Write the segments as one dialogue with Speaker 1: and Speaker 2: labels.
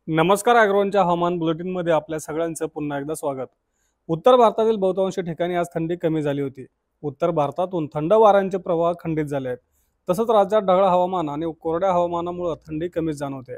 Speaker 1: नमस्कार. अॅग्रोवनच्या हवामान बुलेटिनमध्ये आपल्या सगळ्यांचं पुन्हा एकदा स्वागत. उत्तर भारतातील बहुतांश ठिकाणी आज थंडी कमी झाली होती. उत्तर भारतातून थंड वाऱ्यांचे प्रवाह खंडित झाले आहेत. तसंच राज्यात ढगाळ हवामान आणि कोरड्या हवामानामुळे थंडी कमी जाणवते.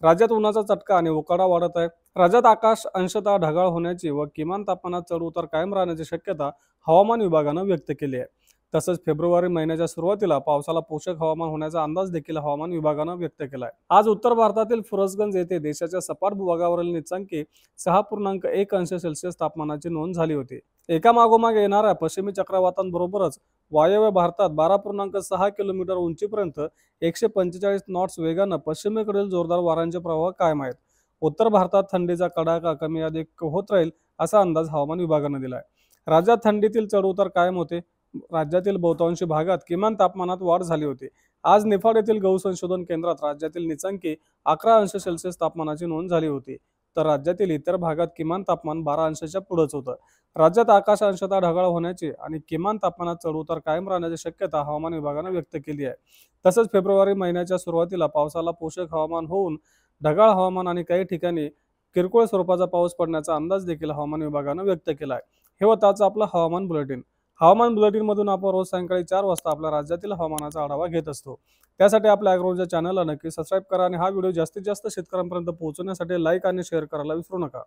Speaker 1: राज्यात उन्हाचा चटका आणि उकाडा वाढत आहे. राज्यात आकाश अंशतः ढगाळ होण्याची व किमान तापमानात चढ-उतार कायम राहण्याची शक्यता हवामान विभागानं व्यक्त केली आहे. तसंच फेब्रुवारी महिन्याच्या सुरुवातीला पावसाला पोषक हवामान होण्याचा अंदाज देखील हवामान विभागानं व्यक्त केला आहे. आज उत्तर भारतातील फुरसगंज येथे देशाच्या सपाट भूभागावरील नीचांकी 6.1 अंश सेल्सिअस तापमानाची नोंद झाली होती. एका मागोमाग येणाऱ्या पश्चिमी चक्रवातांबरोबरच वायव्य भारतात 12.6 किलोमीटर उंचीपर्यंत 145 नॉट्स वेगानं पश्चिमेकडील जोरदार वाऱ्यांचे प्रवाह कायम आहेत. उत्तर भारतात थंडीचा कडाका कमी अधिक होत राहील असा अंदाज हवामान विभागानं दिला आहे. राज्यात थंडीतील चढ-उतार कायम होते. राज्यातील बहुतांशी भागात किमान तापमानात वाढ झाली होती. आज निफाड येथील गहू संशोधन केंद्रात राज्यातील नीचांकी 11 अंश सेल्सिअस तापमानाची नोंद झाली होती, तर राज्यातील इतर भागात किमान तापमान 12 अंशाच्या पुढेच होतं. राज्यात आकाश अंशतः ढगाळ होण्याची आणि किमान तापमानात चढ-उतार कायम राहण्याची शक्यता हवामान विभागानं व्यक्त केली आहे. तसंच फेब्रुवारी महिन्याच्या सुरुवातीला पावसाला पोषक हवामान होऊन ढगाळ हवामान आणि काही ठिकाणी किरकोळ स्वरूपाचा पाऊस पडण्याचा अंदाज देखील हवामान विभागानं व्यक्त केला आहे. हे होतं आजचं आपलं हवामान बुलेटिन. हवामान बुलेटिनमधून आपण रोज सायंकाळी 4 वाजता आपल्या राज्यातील हवामानाचा आढावा घेत असतो. त्यासाठी आपल्या अॅग्रोवनच्या चॅनलला नक्की सबस्क्राईब करा आणि हा व्हिडिओ जास्तीत जास्त शेतकऱ्यांपर्यंत पोहोचवण्यासाठी लाईक आणि शेअर करायला विसरू नका.